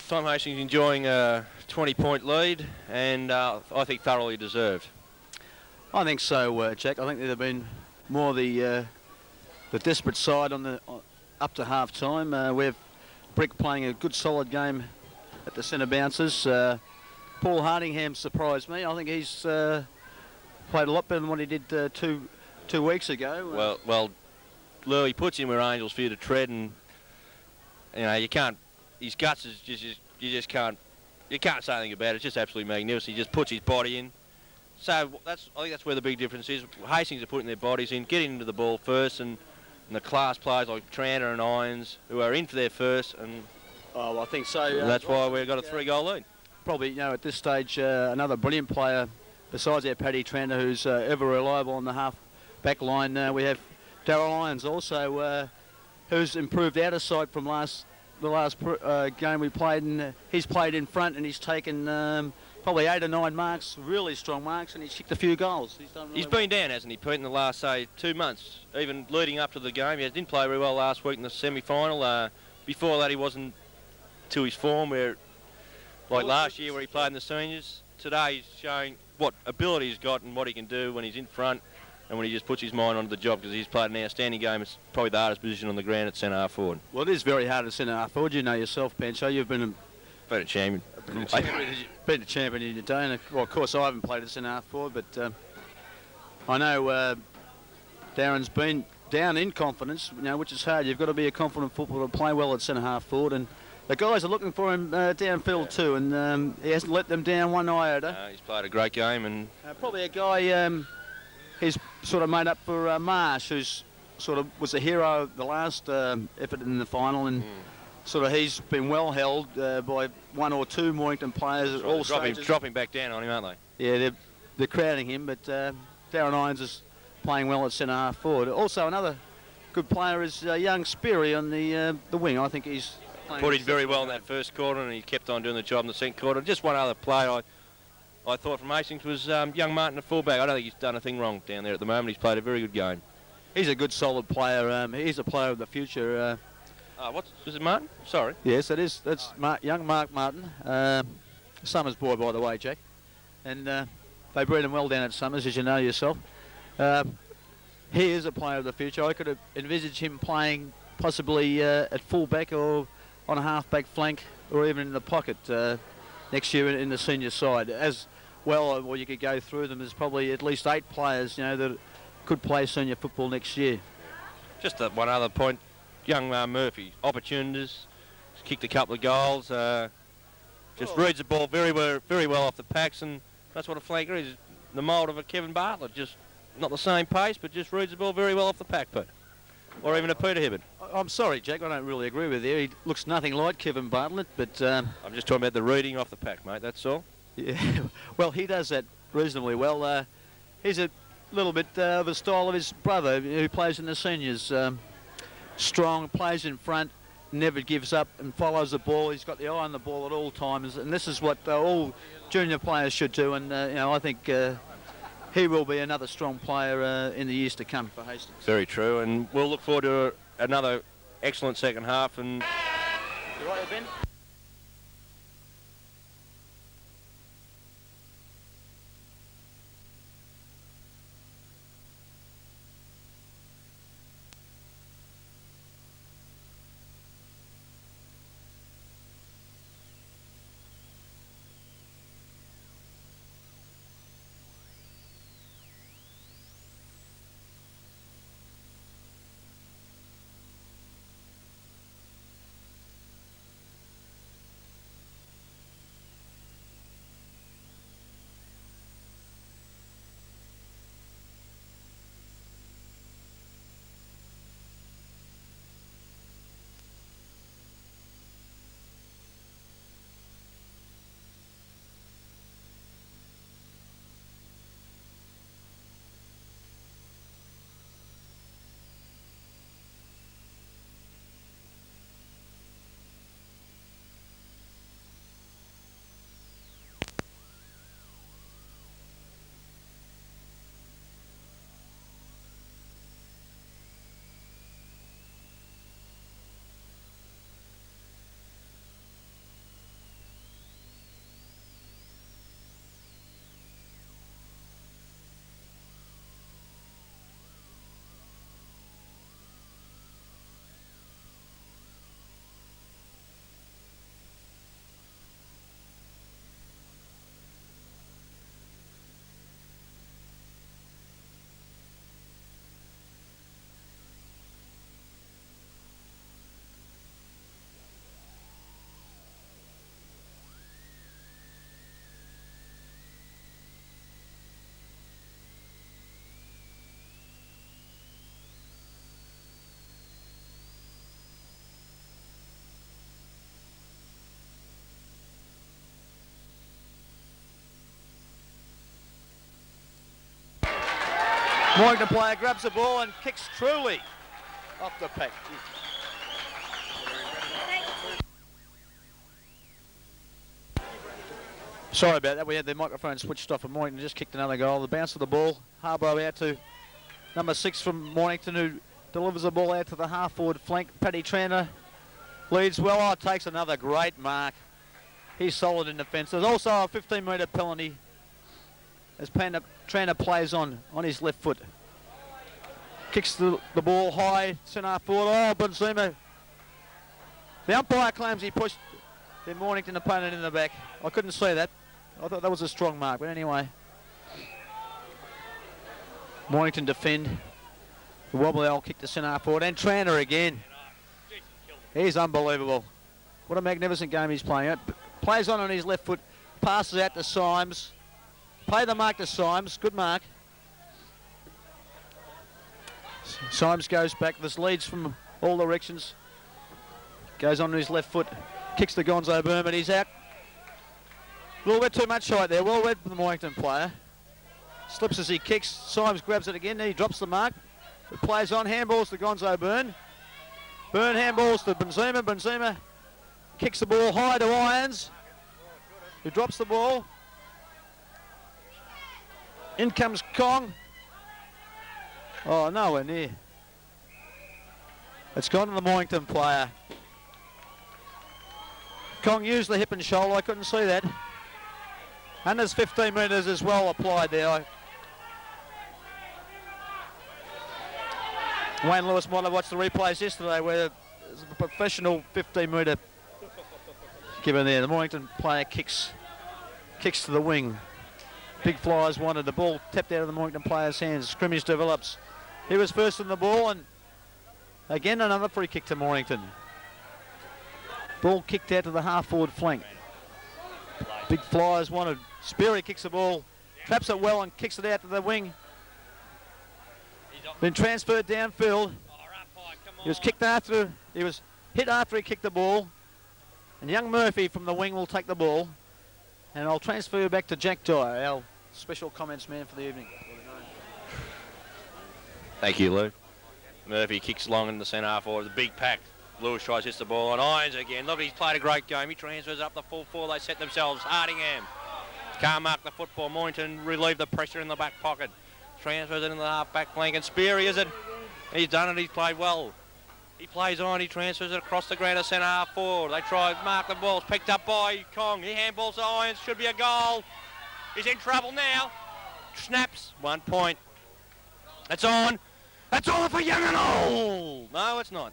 Tom Hastings enjoying a 20-point lead, and I think thoroughly deserved. I think so, Jack. I think they've been more the desperate side on up to half time. We have Brick playing a good solid game at the centre bounces. Paul Hardingham surprised me. I think he's played a lot better than what he did 2 2 weeks ago. Well, Louis puts him where Angel's fear to tread, and you can't. His guts is you just can't. You can't say anything about it. It's just absolutely magnificent. He just puts his body in. So I think that's where the big difference is. Hastings are putting their bodies in, getting into the ball first, and the class players like Tranter and Irons who are in for their first, and I think so. and that's why we've got a 3-goal lead. Probably, at this stage, another brilliant player besides our Paddy Tranter, who's ever reliable on the half-back line. We have Darryl Irons also, who's improved out of sight from the last game we played, and he's played in front, and he's taken probably 8 or 9 marks, really strong marks, and he's kicked a few goals. He's been down, hasn't he, Pete, in the last, say, 2 months, even leading up to the game. He didn't play very well last week in the semi-final. Before that, he wasn't to his form, where, like last year where he played in the seniors. Today, he's showing what ability he's got and what he can do when he's in front and when he just puts his mind onto the job, because he's played an outstanding game. It's probably the hardest position on the ground at centre-half forward. Well, it is very hard at centre-half forward. You know yourself, Pancho. You've been a champion. Been a champion in your day. And well, of course, I haven't played at centre-half forward, but I know Darren's been down in confidence, which is hard. You've got to be a confident footballer to play well at centre-half forward, and the guys are looking for him downfield too, and he hasn't let them down one iota. He's played a great game, and probably a guy he's sort of made up for Marsh, who's sort of was a hero of the last effort in the final, and sort of he's been well held by 1 or 2 Mornington players at all stages. Dropping back down on him, aren't they? Yeah, they're crowding him, but Darren Irons is playing well at centre-half forward. Also, another good player is young Speary on the wing. I think he's put in very well in that first quarter, and he kept on doing the job in the second quarter. Just one other player I thought from Hastings was young Martin, the fullback. I don't think he's done a thing wrong down there at the moment. He's played a very good game. He's a good, solid player. He's a player of the future. Was it Martin? Sorry. Yes, it is. That's young Mark Martin. Summers boy, by the way, Jack. And they bred him well down at Summers, as you know yourself. He is a player of the future. I could have envisaged him playing possibly at fullback or on a half-back flank, or even in the pocket next year in the senior side. As well, you could go through them. There's probably at least 8 players, that could play senior football next year. Just one other point. Young Murphy, opportunities, kicked a couple of goals. Just reads the ball very well off the packs, and that's what a flanker is. The mould of a Kevin Bartlett, just not the same pace, but just reads the ball very well off the pack, Pete. Or even a Peter Hibbard. I'm sorry, Jack, I don't really agree with you. He looks nothing like Kevin Bartlett, but... I'm just talking about the reading off the pack, mate, that's all. Yeah, well, he does that reasonably well. He's a little bit of a style of his brother, who plays in the seniors. Strong, plays in front, never gives up and follows the ball. He's got the eye on the ball at all times, and this is what all junior players should do, and I think he will be another strong player in the years to come for Hastings. Very true, and we'll look forward to another excellent second half. And you right there, Ben? Mornington player grabs the ball and kicks truly off the pack. Sorry about that, we had the microphone switched off and Mornington just kicked another goal. The bounce of the ball, Harborough out to number 6 from Mornington, who delivers the ball out to the half-forward flank. Paddy Tranter leads well. Oh, takes another great mark. He's solid in defence. There's also a 15-metre penalty as Tranter plays on his left foot. Kicks the ball high, centre forward. Oh, Benzema. The umpire claims he pushed the Mornington opponent in the back. I couldn't see that. I thought that was a strong mark, but anyway. Mornington defend. The wobble owl kick to centre forward, and Tranter again. He's unbelievable. What a magnificent game he's playing. Plays on his left foot, passes out to Symes. Play the mark to Symes. Good mark. Symes goes back. This leads from all directions. Goes on his left foot. Kicks to Gonzo Boom, but he's out. A little bit too much right there. Well read from the Mornington player. Slips as he kicks. Symes grabs it again. He drops the mark. It plays on. Handballs to Gonzo Boom. Boom handballs to Benzema. Benzema kicks the ball high to Irons, who drops the ball. In comes Kong. Oh, nowhere near. It's gone to the Mornington player. Kong used the hip and shoulder. I couldn't see that. And there's 15 metres as well applied there. Wayne Lewis might have watched the replays yesterday where there's a professional 15-metre given there. The Mornington player kicks to the wing. Big Flyers wanted the ball tapped out of the Mornington player's hands. Scrimmage develops. He was first in the ball, and again another free kick to Mornington. Ball kicked out to the half-forward flank. Big Flyers wanted. Speary kicks the ball, traps it well and kicks it out to the wing. Been transferred downfield. He was kicked after. He was hit after he kicked the ball. And young Murphy from the wing will take the ball. And I'll transfer back to Jack Dyer, our special comments man for the evening. Thank you, Lou. Murphy kicks long in the centre half forward. The big pack. Lewis tries to hit the ball on Irons again. Look, he's played a great game. He transfers up the full four. They set themselves. Hardingham can't mark the football. Mornington relieve the pressure in the back pocket. Transfers it in the half-back flank, and Speary, is it? He's done it, he's played well. He plays on, he transfers it across the ground to centre half forward. They try to mark the ball, it's picked up by Kong. He handballs to Irons, should be a goal. He's in trouble now. Snaps, 1 point. That's on. That's on for young and old. No, it's not.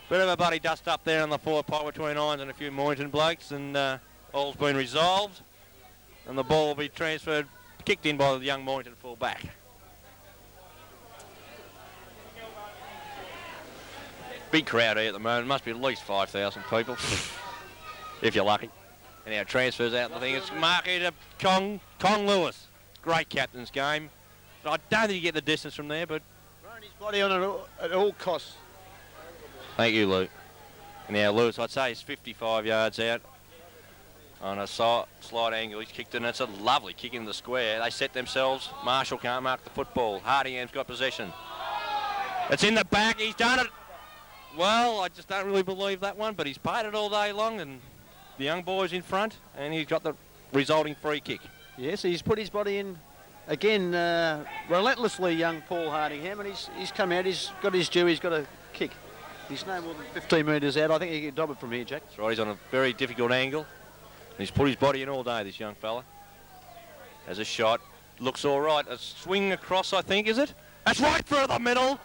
Bit of a bloody dust up there in the forward pot between Irons and a few Mornington blokes, and all's been resolved. And the ball will be transferred, kicked in by the young Mornington full back. Big crowd here at the moment. Must be at least 5,000 people, if you're lucky. And our transfers out the thing. It's marking to Kong Lewis. Great captain's game. I don't think you get the distance from there, but throwing his body on it at all costs. Thank you, Luke. And now Lewis, I'd say, he's 55 yards out. On a slight angle, he's kicked it, and it's a lovely kick in the square. They set themselves. Marshall can't mark the football. Hardingham's got possession. It's in the back. He's done it. Well, I just don't really believe that one, but he's paid it all day long, and the young boy's in front, and he's got the resulting free kick. Yes, he's put his body in again relentlessly, young Paul Hardingham, and he's come out. He's got his due. He's got a kick. He's no more than 15 metres out. I think he can dob it from here, Jack. That's right. He's on a very difficult angle. He's put his body in all day, this young fella. Has a shot. Looks all right. A swing across, I think, is it? That's right through the middle.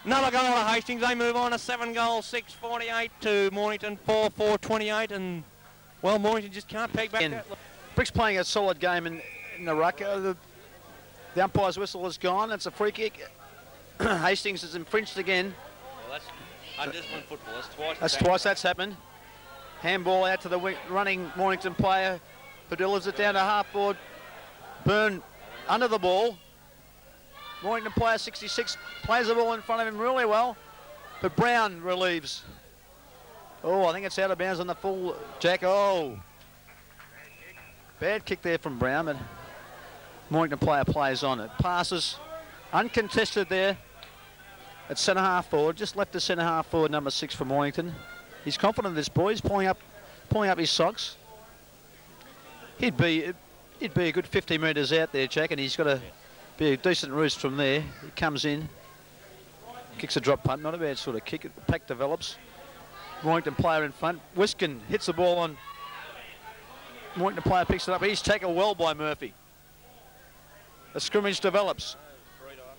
Another goal to Hastings. They move on. A 7-goal, 6-48 to Mornington, 4-4-28. And, well, Mornington just can't peg back that. Brick's playing a solid game in the ruck. The umpire's whistle is gone. It's a free kick. Hastings is infringed again. Well, that's undisciplined football. That's twice that's happened. Handball out to the running Mornington player who delivers it down to half-board. Byrne under the ball. Mornington player 66 plays the ball in front of him really well, but Brown relieves. Oh, I think it's out of bounds on the full, Jack. Oh, bad kick there from Brown, but Mornington player plays on it. Passes uncontested there at centre half forward. Just left the centre half forward, number 6 for Mornington. He's confident of this boy. He's pulling up his socks. He'd be a good 50 metres out there, Jack, and he's got to be a decent roost from there. He comes in, kicks a drop punt, not a bad sort of kick. The pack develops. Mornington player in front. Wiskin hits the ball on. Mornington player picks it up. He's tackled well by Murphy. The scrimmage develops.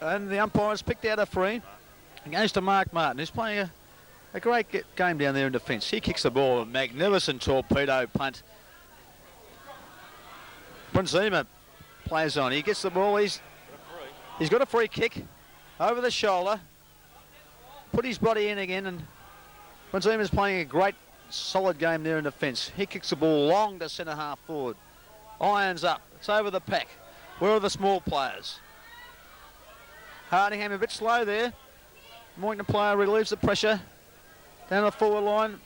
And the umpire's picked out a free. It goes to Mark Martin, who's playing a great game down there in defence. He kicks the ball. A magnificent torpedo punt. Benzema plays on. He gets the ball. He's got a free kick over the shoulder. Put his body in again, and Benzema's playing a great, solid game there in defence. He kicks the ball long to centre half forward. Irons up. It's over the pack. Where are the small players? Hardingham a bit slow there. Mornington player relieves the pressure. Down the forward line.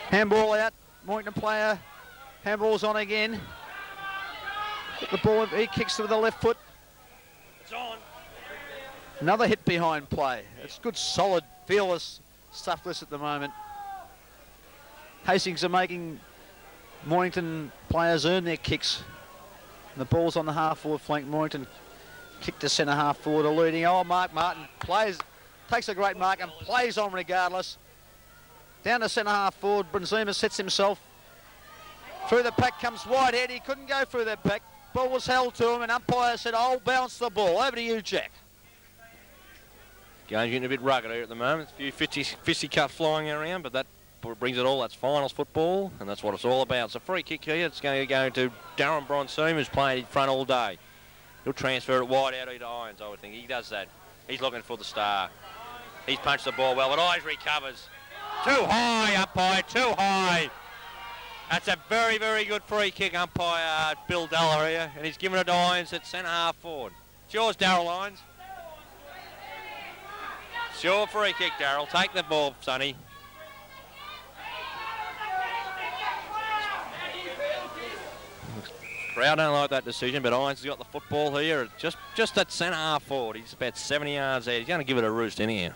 Handball out. Mornington player. Handball's on again. The ball, he kicks with the left foot. It's on. Another hit behind play. It's good, solid, fearless stuff this at the moment. Hastings are making Mornington players earn their kicks. And the ball's on the half-forward flank. Mornington kick to centre half-forward, eluding. Oh, Mark Martin takes a great mark and plays on regardless. Down to centre half-forward. Benzema sets himself. Through the pack comes Whitehead. He couldn't go through that pack. Ball was held to him, and umpire said, I'll bounce the ball. Over to you, Jack. Game's getting a bit rugged here at the moment. A few fisticuffs flying around, but that brings it all. That's finals football, and that's what it's all about. It's a free kick here. It's going to go to Darren Bronsoom, who's playing in front all day. He'll transfer it wide out into Irons, I would think. He does that. He's looking for the star. He's punched the ball well, but Irons recovers. Too high, umpire, too high. That's a very, very good free kick, umpire Bill Della here, and he's given it to Irons at centre half forward. It's yours, Darryl Irons. It's your free kick, Darryl. Take the ball, Sonny. Crowd don't like that decision, but Irons has got the football here, just at centre half forward. He's about 70 yards there. He's going to give it a roost anyhow.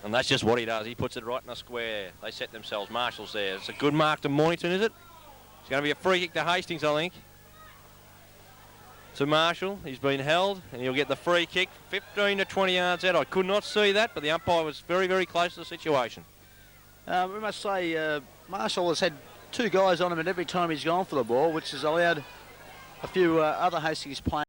And that's just what he does. He puts it right in the square. They set themselves. Marshall's there. It's a good mark to Mornington, is it? It's going to be a free kick to Hastings, I think. To Marshall. He's been held, and he'll get the free kick 15 to 20 yards out. I could not see that, but the umpire was very, very close to the situation. We must say Marshall has had 2 guys on him at every time he's gone for the ball, which has allowed a few other Hastings players